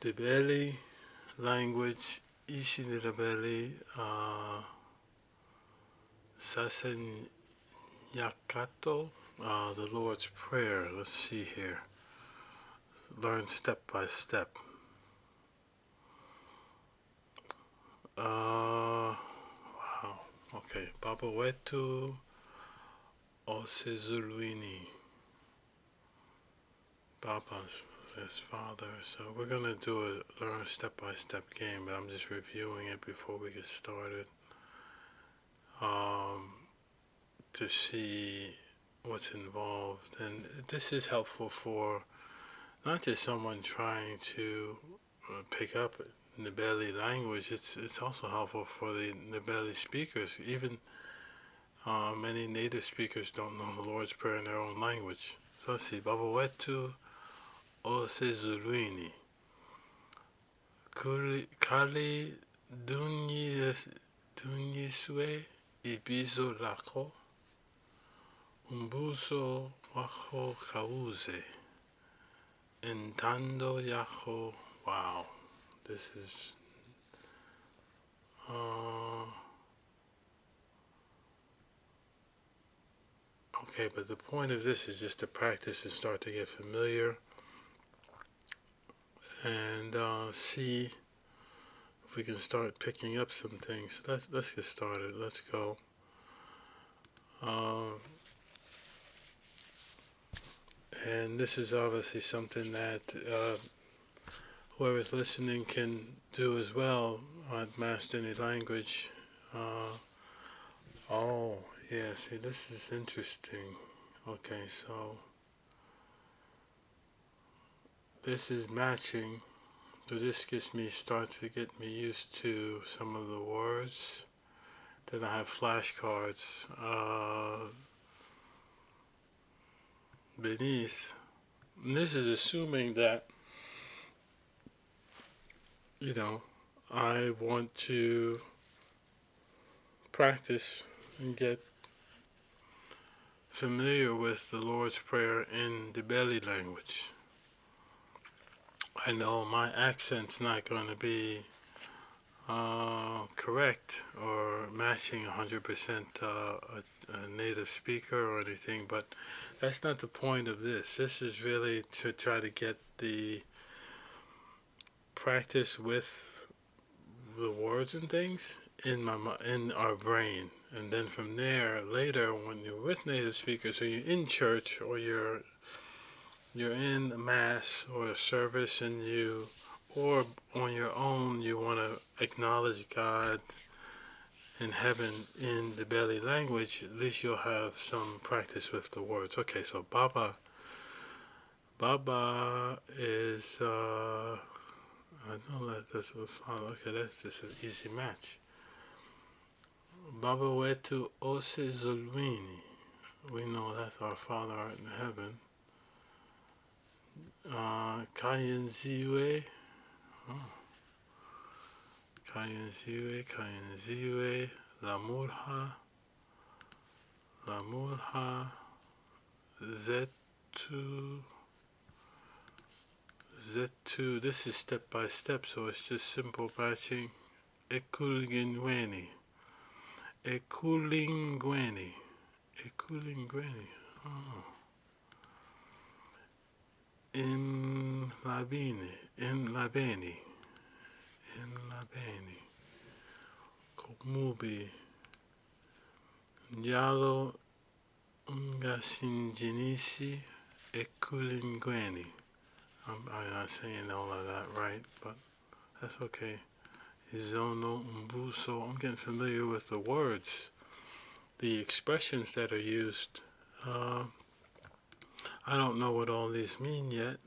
Ndebele Language, isiNdebele, saseNyakatho, the Lord's Prayer. Let's see here. Learn step by step. Wow. Okay. Baba wetu osezulwini. Baba's his father. So we're gonna do a learn step-by-step game, but I'm just reviewing it before we get started, to see what's involved. And this is helpful for not just someone trying to pick up Ndebele language. It's also helpful for the Ndebele speakers. Even many native speakers don't know the Lord's Prayer in their own language. So let's see. Baba wetu osezulwini. Kali dunyiswe ibizo lako. Umbuso wako kauze. Entando yako. Wow. This is okay, but the point of this is just to practice and start to get familiar and see if we can start picking up some things. Let's get started. Let's go. And this is obviously something that whoever's listening can do as well at Master Any Language. Oh, yeah, see, this is interesting. Okay, so this is matching. So this starts to get me used to some of the words. Then I have flashcards beneath. And this is assuming that, you know, I want to practice and get familiar with the Lord's Prayer in Ndebele language. I know my accent's not going to be correct or matching 100% a native speaker or anything, but that's not the point of this. This is really to try to get the practice with the words and things in our brain, and then from there later when you're with native speakers, or you're in church, or you're in a mass or a service, and or on your own you want to acknowledge God in heaven in the Ndebele language, at least you'll have some practice with the words. Okay, so Baba is I know that this was fun. Okay, that's just an easy match. Baba wetu osezulwini. We know that's our Father art in heaven. Kayenziwe. Kayenziwe. Lamulha. Zetu. This is step by step, so it's just simple batching. Ekulingweni. Oh. Imlabeni. Kumubi. Njalo ungasinjinisi ekulingweni. I'm not saying all of that right, but that's okay. Izono umbuso. I'm getting familiar with the words, the expressions that are used. I don't know what all these mean yet.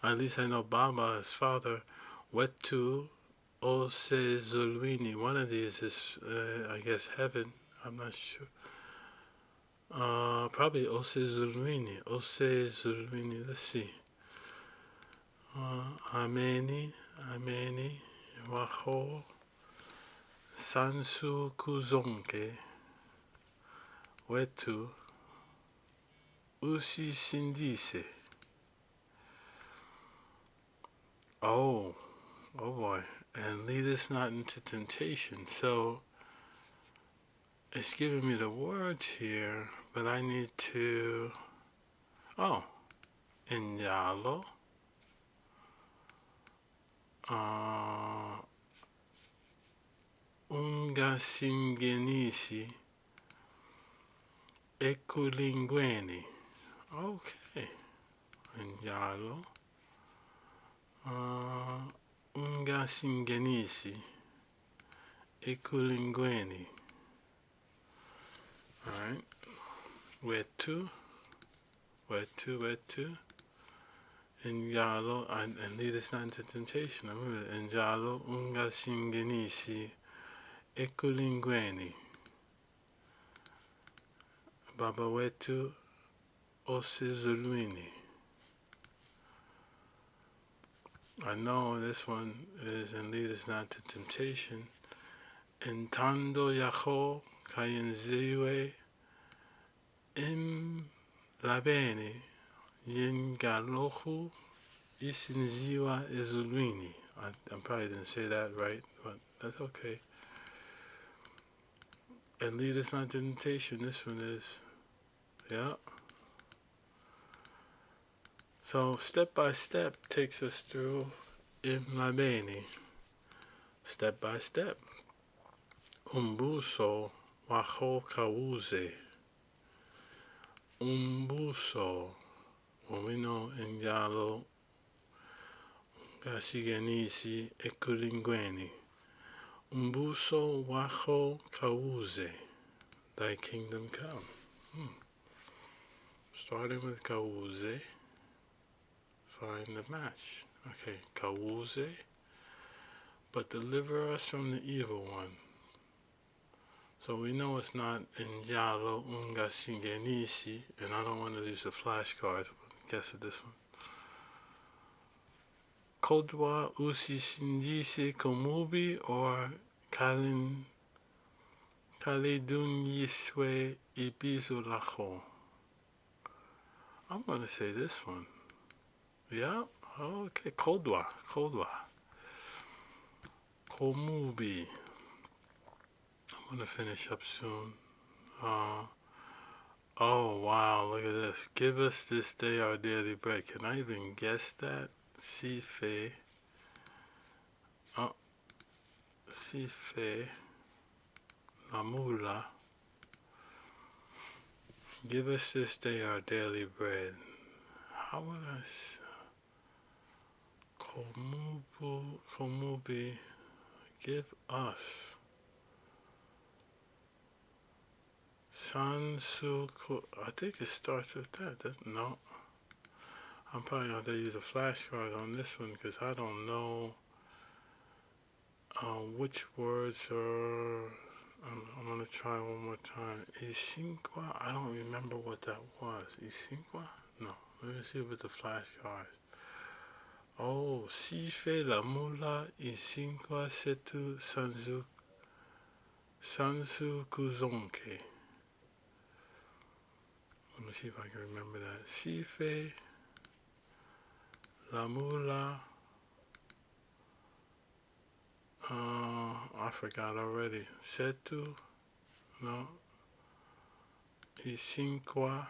At least I know Baba, his father, wetu osezulwini. One of these is, I guess, heaven. I'm not sure. Probably osezulwini. Let's see. Ameni. Waho. Sansu kuzonke. Wetu. Usisindise. Oh, oh boy. And lead us not into temptation. So it's giving me the words here, but I need to. Oh, Njalo. Ungasingenisi ekulingweni. Okay. Njalo. Ungasingenisi ekulingweni. Alright. Where to? Njalo, and lead us not into temptation. I'm going to Njalo ungasingenisi ekulingweni. Baba wetu osizulwini. I know this one is and lead us not to temptation. Intando yako kayenziwe im labeni yingalohu isinziwa ezulwini. I probably didn't say that right, but that's okay. And lead us not to temptation. This one is, yeah. So step by step takes us through Imlabeni. Step by step. Umbuso wako kauze. Umbuso. Well, we know Njalo Gasiganisi Ekulingweni. Umbuso wako kauze. Thy kingdom come. Starting with kauze. Find the match. Okay, kauze. But deliver us from the evil one. So we know it's not Njalo Ungasingenisi, and I don't want to use the flashcards, but guess it this one. Kodwa usisindise komubi or kalidunyiswe ibizulacho. I'm going to say this one. Yeah, okay, Kodwa. Komubi. I'm going to finish up soon. Oh wow, look at this. Give us this day our daily bread. Can I even guess that? Sife. Oh, Sife. Lamula. Give us this day our daily bread. How would I say? Komubi. Give us. Sansuku. I think it starts with that. No. I'm probably going to have to use a flashcard on this one because I don't know which words are. I'm going to try one more time. Isinkwa? I don't remember what that was. Isinkwa? No. Let me see with the flashcards. Oh, Sife la mula isinkwa setu sansu kuzonke. Let me see if I can remember that. Sife la mula. I forgot already. Setu. No. Isinkwa.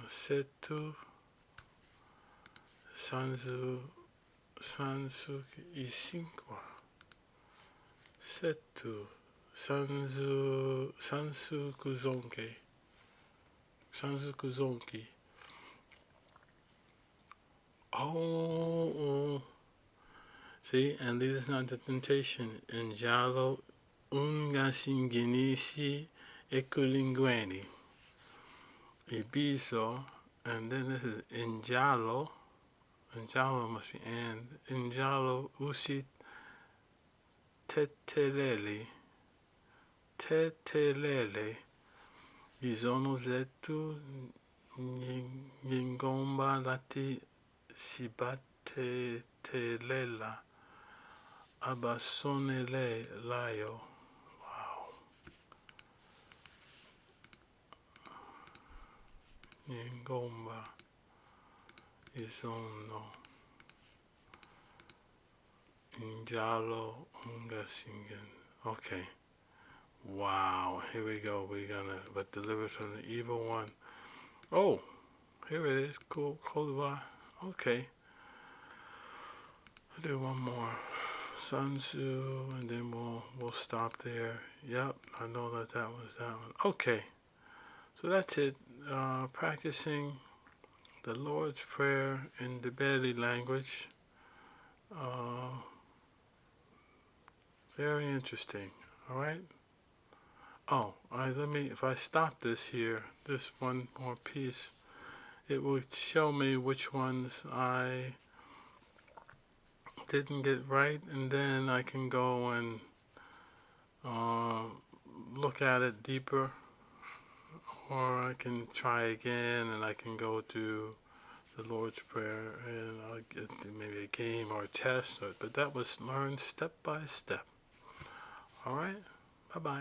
Setu. Sansu isinkwa. Setu. Sansu kuzonke. Sansu kuzonki. Oh. See, and this is not the temptation. Njalo ungasingenisi ekulingweni. Ibiso, and then this is Njalo. Njalo must be and. Njalo usi tetelele. Tetelele. Izono zetu nyingomba lati sibate telela. Abasonele layo. Wow. Nyingomba. isono njalo ungasingen. Okay. Wow. Here we go. We're gonna but deliver from the evil one. Oh, here it is. Cool. Kodwa. Okay. I'll do one more. Sun Tzu, and then we'll stop there. Yep, I know that was that one. Okay, so that's it. Practicing the Lord's Prayer in the Ndebele language. Uh, very interesting. All right. Oh, let me. If I stop this here, this one more piece, it will show me which ones I didn't get right, and then I can go and uh, look at it deeper, or I can try again and I can go to the Lord's Prayer and I'll get maybe a game or a test, but that was learned step by step. All right, bye bye.